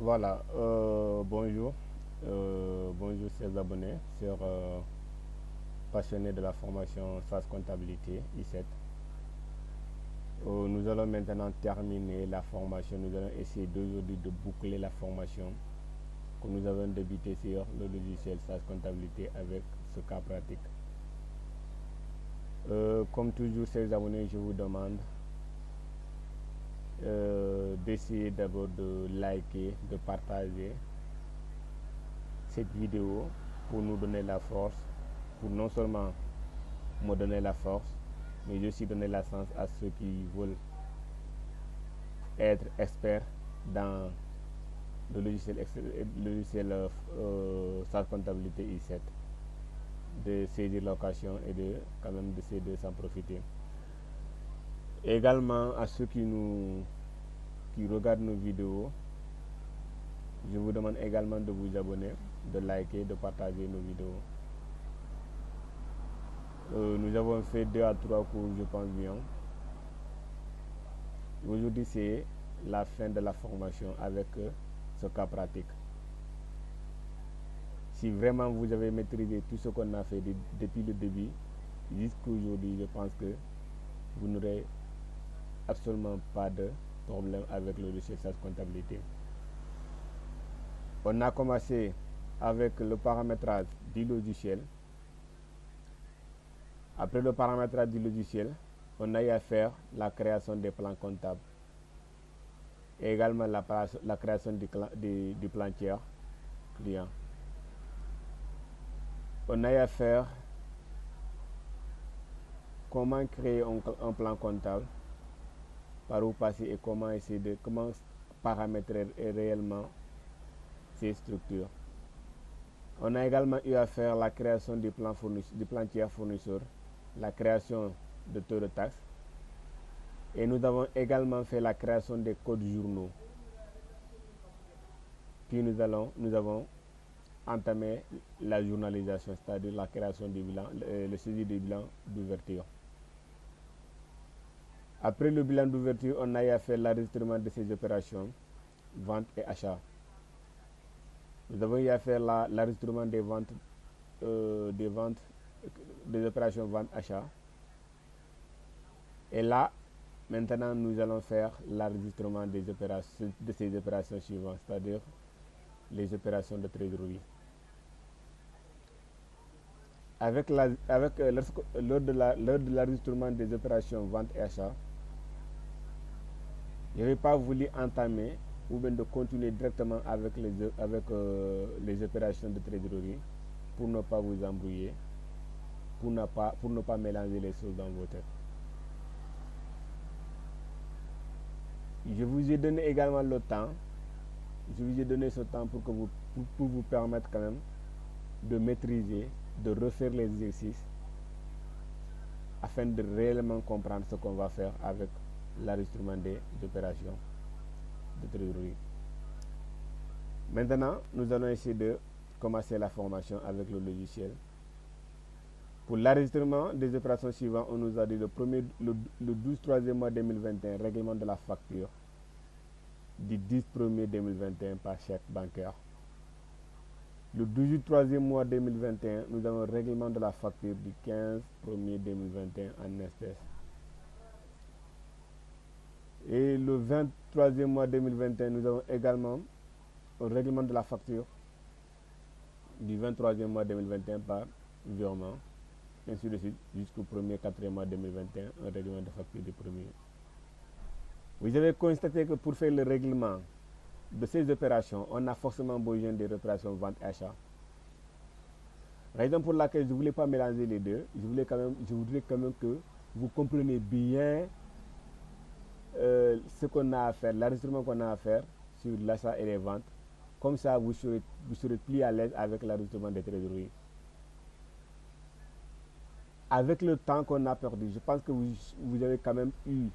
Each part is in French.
Voilà, bonjour. Bonjour chers abonnés, chers passionnés de la formation SAS Comptabilité I7. Nous allons maintenant terminer la formation. Nous allons essayer d'aujourd'hui de boucler la formation que nous avons débuté sur le logiciel SAS Comptabilité avec ce cas pratique. Comme toujours, chers abonnés, je vous demande d'essayer d'abord de liker, de partager cette vidéo pour nous donner la force, pour non seulement me donner la force, mais aussi donner la chance à ceux qui veulent être experts dans le logiciel SAS Comptabilité I7, de saisir l'occasion et de quand même d'essayer de s'en profiter. Également à ceux qui regardent nos vidéos, je vous demande également de vous abonner, de liker, de partager nos vidéos. Nous avons fait 2 à 3 cours, je pense bien. Aujourd'hui, c'est la fin de la formation avec ce cas pratique. Si vraiment vous avez maîtrisé tout ce qu'on a fait depuis le début jusqu'à aujourd'hui, je pense que vous n'aurez absolument pas de problème avec le logiciel SAS Comptabilité. On a commencé avec le paramétrage du logiciel. Après le paramétrage du logiciel, on a eu à faire la création des plans comptables et également la création du plan tiers client. On a eu à faire comment créer un plan comptable, par où passer et comment paramétrer réellement ces structures. On a également eu à faire la création du plan tiers fournisseur, la création de taux de taxe, et nous avons également fait la création des codes journaux. Puis nous avons entamé la journalisation, c'est-à-dire la création du bilan, le saisie du bilan d'ouverture. Après le bilan d'ouverture, on a eu à faire l'enregistrement de ces opérations, vente et achat. Nous avons eu à faire l'enregistrement des opérations vente-achat. Et là, maintenant, nous allons faire l'enregistrement de ces opérations suivantes, c'est-à-dire les opérations de trésorerie. Lors de l'enregistrement des opérations vente et achat, je n'avais pas voulu entamer ou bien de continuer directement avec les opérations de trésorerie pour ne pas vous embrouiller, pour ne pas mélanger les choses dans vos têtes. Je vous ai donné également le temps, je vous ai donné ce temps pour vous permettre quand même de maîtriser, de refaire les exercices afin de réellement comprendre ce qu'on va faire avec l'enregistrement des opérations de trésorerie. Maintenant, nous allons essayer de commencer la formation avec le logiciel. Pour l'enregistrement des opérations suivantes, on nous a dit le 12 3e mois 2021, règlement de la facture du 10 1er 2021 par chèque bancaire. Le 18 3e mois 2021, nous avons le règlement de la facture du 15 1er 2021 en espèces. Et le 23e mois 2021, nous avons également le règlement de la facture du 23e mois 2021 par virement, ainsi de suite, jusqu'au 1er 4e mois 2021, un règlement de facture du 1er. Vous avez constaté que pour faire le règlement de ces opérations, on a forcément besoin des opérations vente et achat. Raison pour laquelle je ne voulais pas mélanger les deux. Je voudrais quand même que vous compreniez bien ce qu'on a à faire, l'enregistrement qu'on a à faire sur l'achat et les ventes. Comme ça, vous serez plus à l'aise avec l'enregistrement des trésoreries. Avec le temps qu'on a perdu, je pense que vous avez quand même eu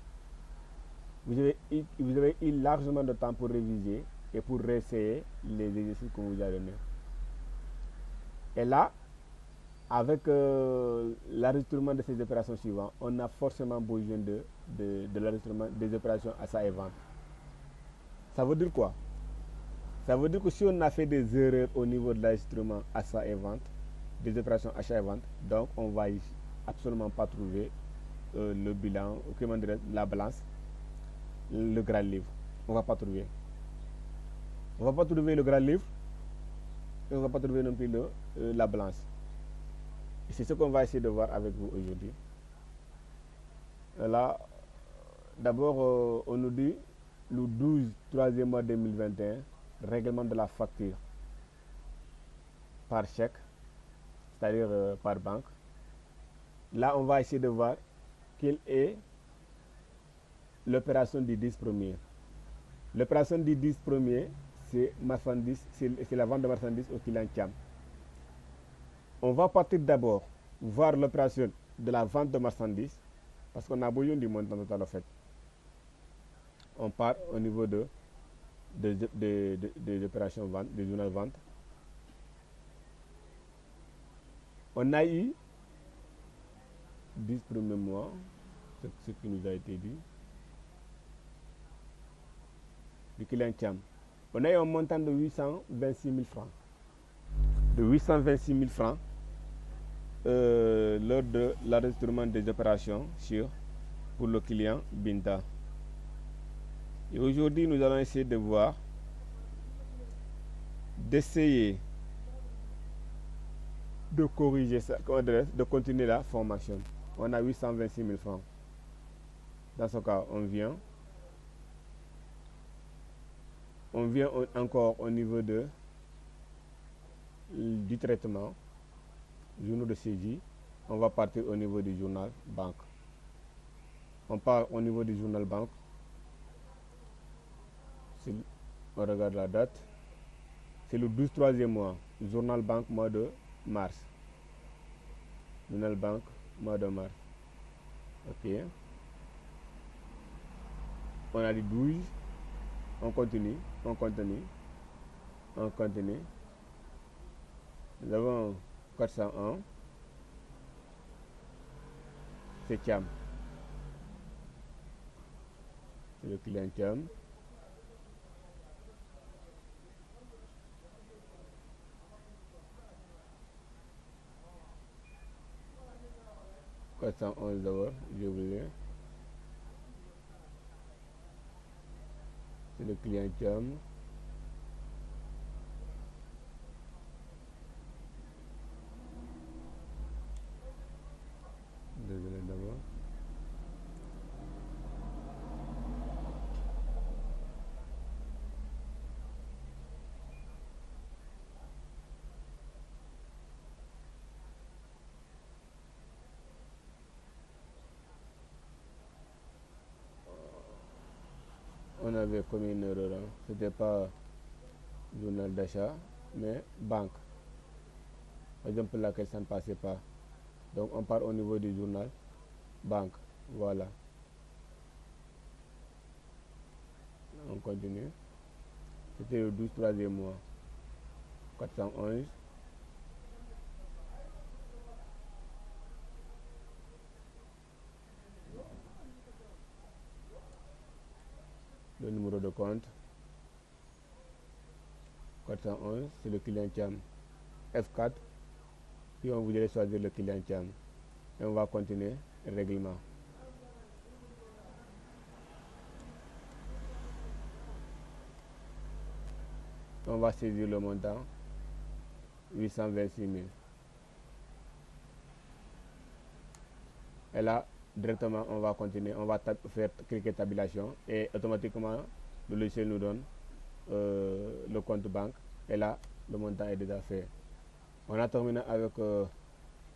largement de temps pour réviser et pour réessayer les exercices qu'on vous a donnés. Et là, avec l'enregistrement de ces opérations suivantes, on a forcément besoin de l'enregistrement des opérations achat et vente. Ça veut dire quoi? Ça veut dire que si on a fait des erreurs au niveau de l'enregistrement achat et vente, des opérations achat et vente, donc on va absolument pas trouver le bilan, comment dire, la balance, le grand livre. On va pas trouver. On va pas trouver le grand livre et on va pas trouver non plus la balance. Et c'est ce qu'on va essayer de voir avec vous aujourd'hui. Là, d'abord, on nous dit le 12 3e mois 2021, règlement de la facture par chèque, c'est-à-dire par banque. Là, on va essayer de voir quelle est l'opération du 10 premier. L'opération du 10 premier, c'est la vente de marchandises au client Thiam. On va partir d'abord voir l'opération de la vente de marchandises parce qu'on a besoin du montant total en fait. On part au niveau des opérations vente, des journal vente. On a eu 10 premiers mois, ce qui nous a été dit, du client Thiam. On a eu un montant de 826 000 francs. De 826 000 francs lors de l'enregistrement des opérations pour le client Binta. Et aujourd'hui, nous allons essayer de voir, d'essayer de corriger ça, de continuer la formation. On a 826 000 francs. Dans ce cas, on vient encore au niveau du traitement, journaux de saisie. On va partir au niveau du journal banque. On part au niveau du journal banque. Si on regarde la date, c'est le 12 3e mois, journal banque mois de mars. Journal banque mois de mars. Ok. On a dit 12. On continue. Nous avons 401. C'est Thiam. C'est le client Thiam. $411, j'ai oublié. C'est le client Thiam. Désolé d'abord. On avait commis une erreur. Hein. C'était pas journal d'achat, mais banque. Par exemple, laquelle ça ne passait pas. Donc, on part au niveau du journal banque. Voilà. On continue. C'était le 12 3e mois. 411. Le numéro de compte. 411, c'est le client Thiam. F4. Puis on voudrait choisir le client Thiam. Et on va continuer le règlement. On va saisir le montant 826 000. Et là, directement, on va continuer. On va faire cliquer tabulation et automatiquement, le logiciel nous donne le compte banque. Et là, le montant est déjà fait. On a terminé avec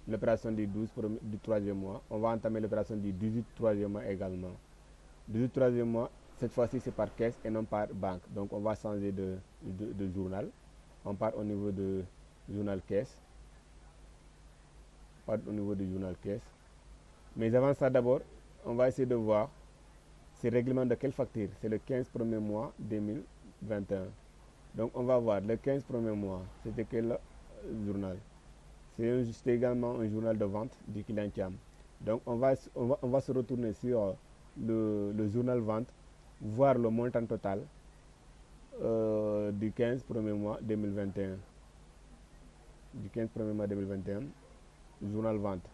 l'opération du 3e mois. On va entamer l'opération du 18 3e mois également. 18 3e mois, cette fois-ci c'est par caisse et non par banque. Donc on va changer de journal. On part au niveau de journal caisse. Mais avant ça d'abord, on va essayer de voir c'est règlement de quelle facture. C'est le 15 premier mois 2021. Donc on va voir le 15 premier mois, c'était quel journal. C'est également un journal de vente du client Thiam. Donc on va se retourner sur le journal vente, voir le montant total du 15 premier mois 2021. Du 15 premier mois 2021, journal vente.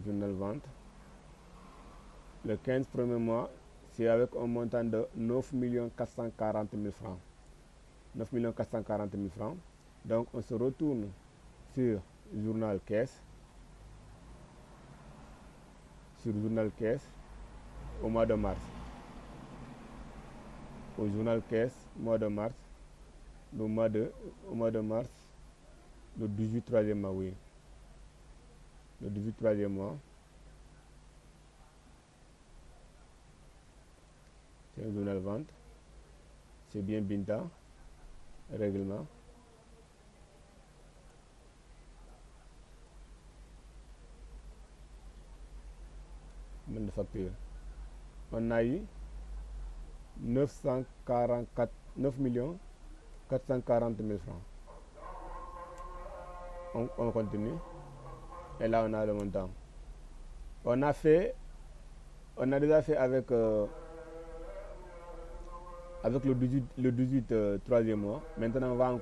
Journal vente. Le 15 premier mois, c'est avec un montant de 9 440 000 francs. 9 440 000 francs. Donc, on se retourne sur journal caisse. Sur journal caisse au mois de mars. Au journal caisse, mois de mars. Au mois de mars, le 18 troisième mois, oui. Le 18 troisième mois. C'est un journal vente. C'est bien Binta. Règlement. De facture. On a eu 9 440 000 francs. On continue. Et là, on a le montant. On a déjà fait avec le 18 troisième mois. Maintenant, on va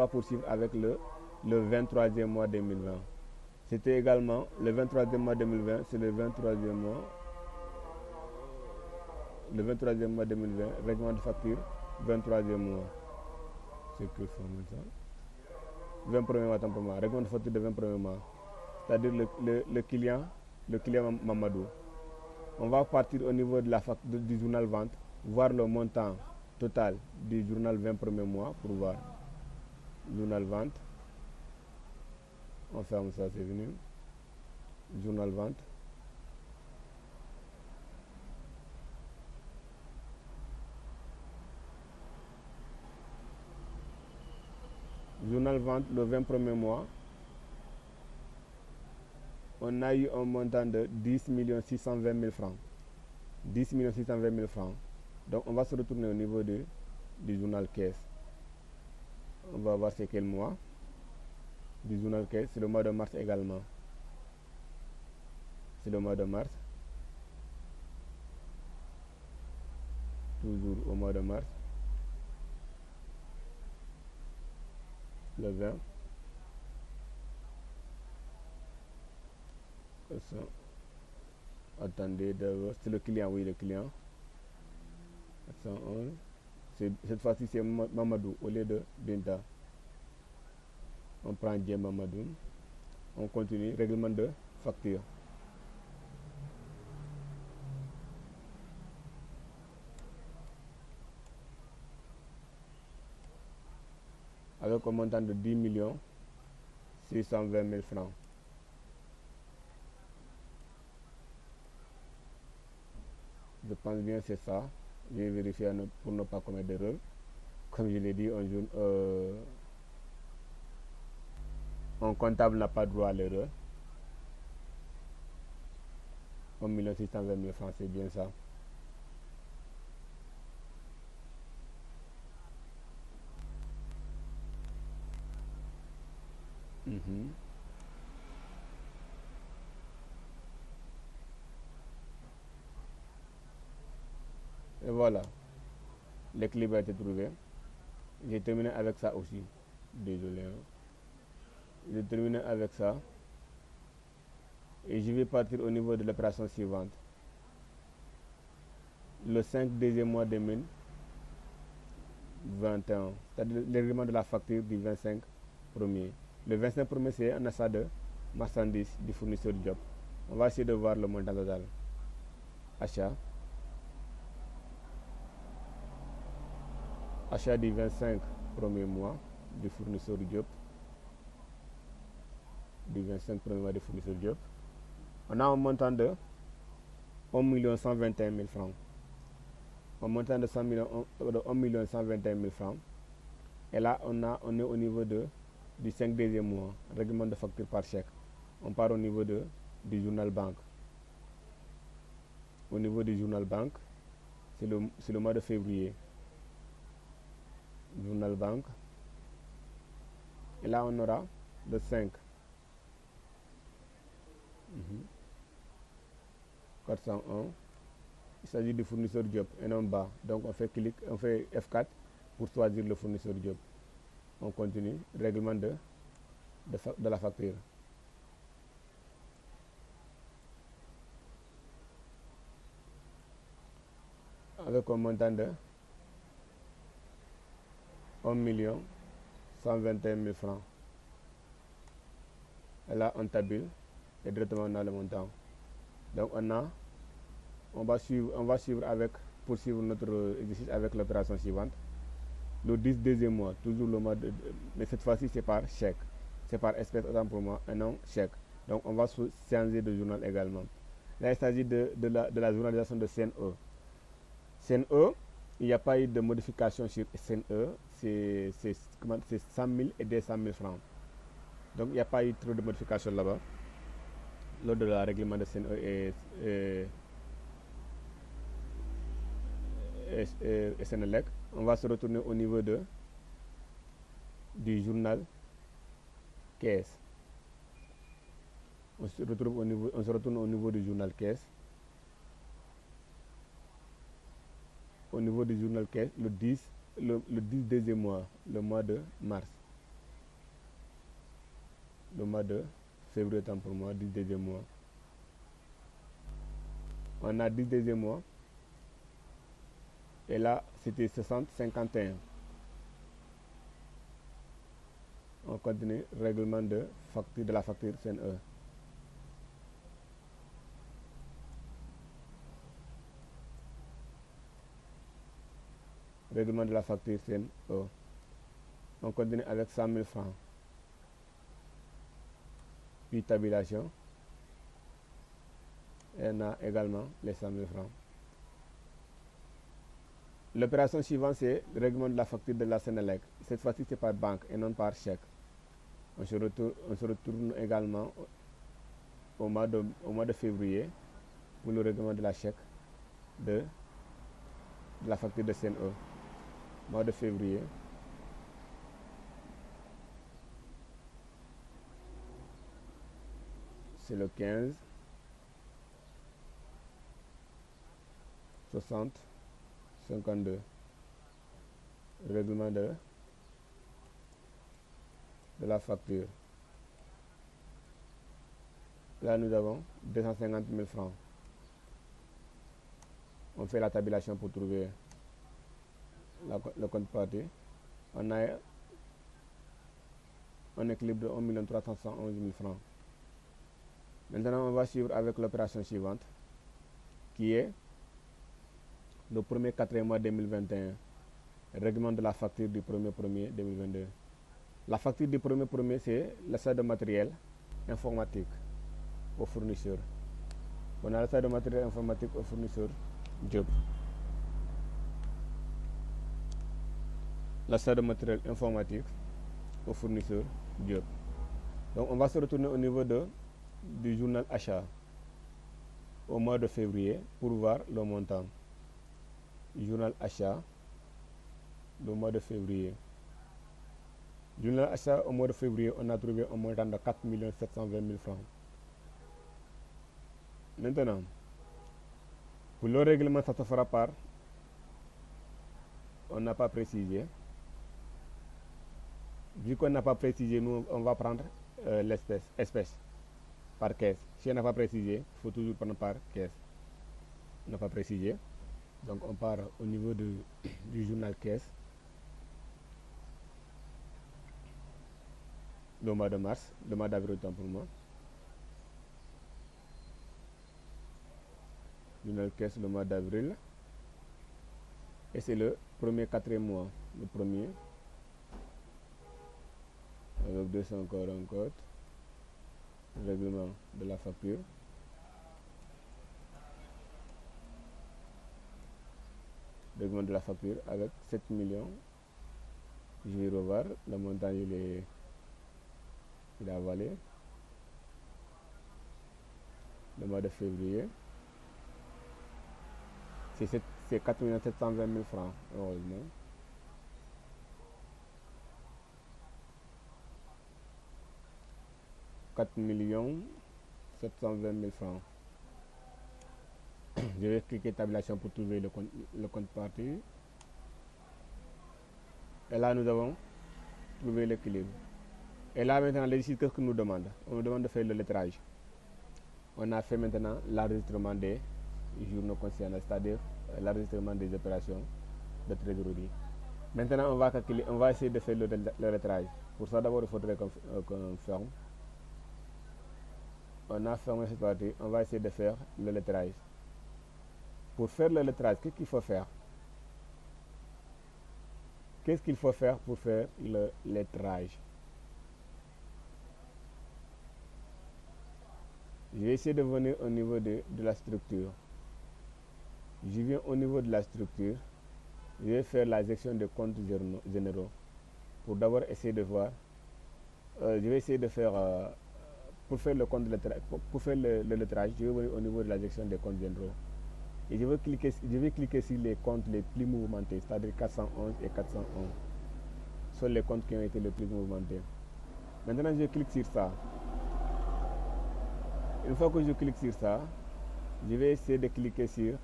poursuivre avec le 23e mois 2020. C'était également le 23e mois 2020, c'est le 23e mois. Le 23e mois 2020, règlement de facture, 23e mois. C'est que forme ça. 21er mois, temporairement, règlement de facture de 21er mois. C'est-à-dire le client Mamadou. On va partir au niveau de du journal vente, voir le montant total du journal 21er mois pour voir. Journal vente. On ferme ça, c'est venu. Journal vente. Journal vente le 21er mois. On a eu un montant de 10 620 000 francs. 10 620 000 francs. Donc on va se retourner au niveau du journal caisse. On va voir c'est quel mois. Du journal caisse, c'est le mois de mars également. C'est le mois de mars. Toujours au mois de mars. Le 20. Attendez, c'est le client, oui, le client. 411. Cette fois-ci, c'est Mamadou au lieu de Binta. On prend Djem Mamadou. On continue, règlement de facture. Avec un montant de 10 620 000 francs. Je pense bien que c'est ça. Je vais vérifier pour ne pas commettre d'erreur. Comme je l'ai dit, un comptable n'a pas droit à l'erreur. 1 620 000 francs, c'est bien ça. Et voilà, l'équilibre a été trouvé. J'ai terminé avec ça aussi. Désolé. J'ai terminé avec ça. Et je vais partir au niveau de l'opération suivante. Le 5 deuxième mois 2021, c'est-à-dire l'élément de la facture du 25 premier. Le 25 premier, c'est un achat de marchandises du fournisseur de job. On va essayer de voir le montant total. Achat. Achat du 25 premier mois du fournisseur de job. Du 25 premier mois du fournisseur de job. On a un montant de 1 121 000 francs. Un montant de 1 121 000 francs. Et là, on est au niveau du 5 deuxième mois, règlement de facture par chèque. On part au niveau du journal banque. Au niveau du journal banque, c'est le mois de février. Journal banque. Et là, on aura le 5. 401. Il s'agit du fournisseur Job et non bas. Donc on fait clic, on fait F4 pour choisir le fournisseur Job. On continue, règlement de la facture. Avec un montant de 1 121 000 francs. Et là, on tabule et directement on a le montant. Donc on va suivre poursuivre notre exercice avec l'opération suivante. Le 10e mois, toujours le mois mais cette fois-ci c'est par chèque. C'est par espèce autant pour moi et non chèque. Donc on va changer de journal également. Là il s'agit de la journalisation de CNE. CNE, il n'y a pas eu de modification sur CNE, c'est 100 000 et 200 000 francs. Donc il n'y a pas eu trop de modification là-bas. Lors de la règlement de CNE et Sénélec, on va se retourner au niveau du journal caisse. On se retourne au niveau du journal caisse. Au niveau du journal caisse, le 10e mois, le mois de mars. Le mois de février, tant pour moi, 10e mois. On a 10e mois. Et là, c'était 60-51. On continue, règlement de la facture CNE. Règlement de la facture CNE. On continue avec 100 000 francs. Puis tabulation. Et on a également les 100 000 francs. L'opération suivante, c'est le règlement de la facture de la Sénélec. Cette fois-ci, c'est par banque et non par chèque. On se retourne également au mois de février pour le règlement de la chèque de la facture de CNE. Mois de février. C'est le 15 60 52. Règlement de la facture. Là, nous avons 250 000 francs. On fait la tabulation pour trouver le compte parti. On a un équilibre de 1 311 000 francs. Maintenant, on va suivre avec l'opération suivante, qui est le premier quatrième mois 2021. Règlement de la facture du 1er 2022. La facture du 1er, c'est l'achat de matériel informatique aux fournisseurs. On a l'achat de matériel informatique aux fournisseurs Job. L'achat de matériel informatique aux fournisseurs Job. Donc on va se retourner au niveau du journal achat au mois de février pour voir le montant. Journal achat, le mois de février. Journal achat au mois de février, on a trouvé un montant de 4 720 000 francs. Maintenant, pour le règlement, ça se fera par, on n'a pas précisé. Vu qu'on n'a pas précisé, nous on va prendre espèce par caisse. Si on n'a pas précisé, il faut toujours prendre par caisse. On n'a pas précisé. Donc on part au niveau du journal caisse. Le mois de mars, le mois d'avril autant pour moi. Journal caisse le mois d'avril. Et c'est le premier quatrième mois. Le premier. Avec 200 encore. Règlement de la facture. Règlement de la facture avec 7 millions. Je vais revoir. Le montant il a avalé. Le mois de février. C'est 4 720 000 francs, heureusement. $4 720 000 francs. Je vais cliquer tabulation pour trouver le compte parti. Et là, nous avons trouvé l'équilibre. Et là, maintenant, ici, qu'est-ce qu'on nous demande? On nous demande de faire le lettrage. On a fait maintenant l'enregistrement des journaux concernés, c'est-à-dire l'enregistrement des opérations de trésorerie. Maintenant, on va essayer de faire le lettrage. Pour ça, d'abord, il faudrait qu'on ferme. On a fermé cette partie. On va essayer de faire le lettrage. Pour faire le lettrage, qu'est-ce qu'il faut faire? Qu'est-ce qu'il faut faire pour faire le lettrage? Je vais essayer de venir au niveau de la structure. Je viens au niveau de la structure. Je vais faire la gestion des comptes généraux. Pour d'abord essayer de voir. Je vais essayer de faire. Pour faire le compte pour faire le lettrage, je vais venir au niveau de la gestion des comptes généraux. Et je vais cliquer sur les comptes les plus mouvementés, c'est-à-dire 411 et 411. Ce sont les comptes qui ont été les plus mouvementés. Maintenant, je clique sur ça. Une fois que je clique sur ça, je vais essayer de cliquer sur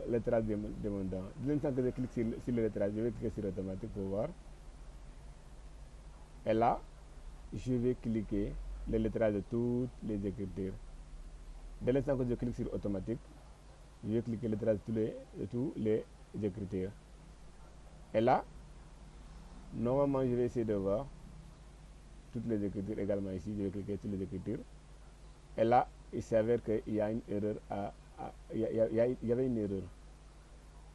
le lettrage demandant. Dès l'instant que je clique sur le lettrage, je vais cliquer sur automatique pour voir. Et là, je vais cliquer le lettrage de toutes les écritures. Dès l'instant que je clique sur automatique, je vais cliquer le lettrage de tous les écritures. Et là, normalement, je vais essayer de voir toutes les écritures également ici. Je vais cliquer sur les écritures. Et là, il s'avère qu'il y a une erreur. Il y avait une erreur.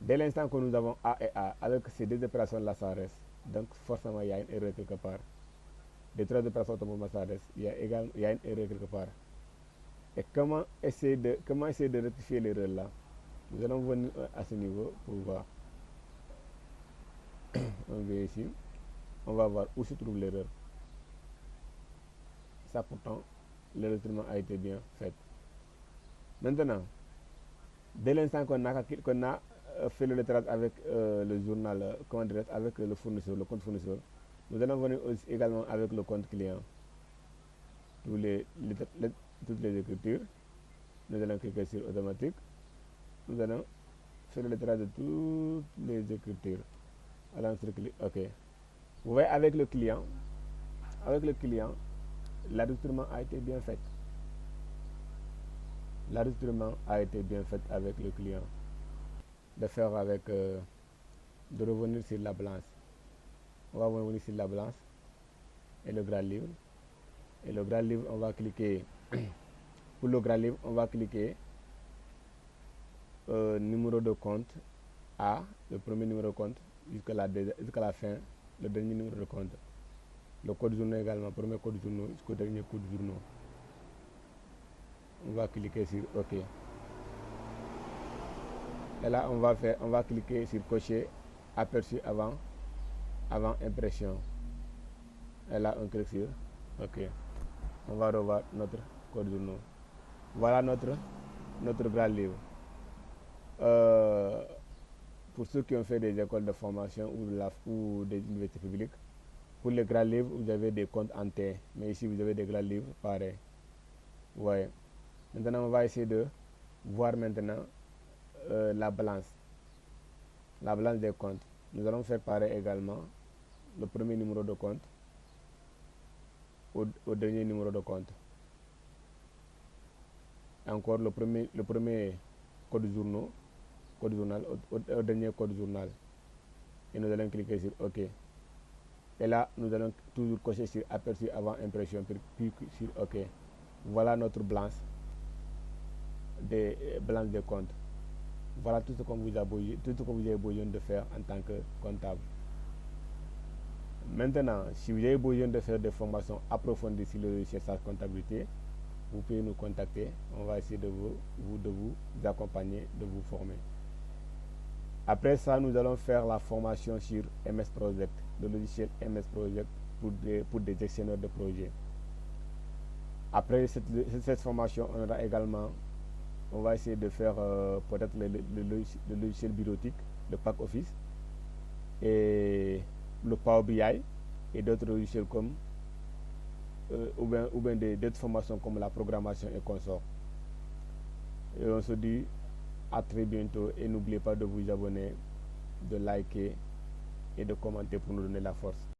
Dès l'instant que nous avons A et A, avec ces deux opérations-là, ça reste. Donc, forcément, il y a une erreur quelque part. Des trois opérations automatiquement, ça reste. Il y a une erreur quelque part. Et comment essayer de rectifier l'erreur là? Nous allons venir à ce niveau pour voir. On vient ici. On va voir où se trouve l'erreur. Ça, pourtant, l'enregistrement a été bien fait. Maintenant, dès l'instant qu'on a fait le lettrage avec le journal, avec le fournisseur, le compte fournisseur, nous allons venir également avec le compte client. Toutes les écritures. Nous allons cliquer sur automatique. Nous allons faire le lettrage de toutes les écritures. Alors, OK. Vous voyez, avec le client, l'enregistrement a été bien fait. L'enregistrement a été bien fait avec le client. De revenir sur la balance. On va revenir sur la balance et le grand livre. Et le grand livre, on va cliquer. Pour le grand livre, on va cliquer numéro de compte A, le premier numéro de compte, jusqu'à la fin, le dernier numéro de compte. Le code journaux également, premier code journaux jusqu'au dernier code journaux. On va cliquer sur OK. Et là, on va cliquer sur cocher aperçu avant impression. Et là, on clique sur OK. On va revoir notre code journaux. Voilà notre grand livre. Pour ceux qui ont fait des écoles de formation ou des universités publiques, pour les grands livres, vous avez des comptes en T. Mais ici, vous avez des grands livres pareils. Ouais. Maintenant, on va essayer de voir maintenant la balance des comptes. Nous allons faire pareil également. Le premier numéro de compte au dernier numéro de compte. Encore le premier code journal au dernier code journal. Et nous allons cliquer sur OK. Et là, nous allons toujours cocher sur aperçu avant impression, puis sur OK. Voilà notre balance des comptes. Voilà tout ce que vous avez besoin de faire en tant que comptable. Maintenant, si vous avez besoin de faire des formations approfondies sur le logiciel SaaS comptabilité, vous pouvez nous contacter. On va essayer de vous accompagner, de vous former. Après ça, nous allons faire la formation sur MS Project, le logiciel MS Project pour des gestionnaires de projets. Après cette formation, on va essayer de faire peut-être le logiciel bureautique, le pack office, et le Power BI et d'autres logiciels comme ou bien d'autres formations comme la programmation et consorts. Et on se dit à très bientôt et n'oubliez pas de vous abonner, de liker et de commenter pour nous donner la force.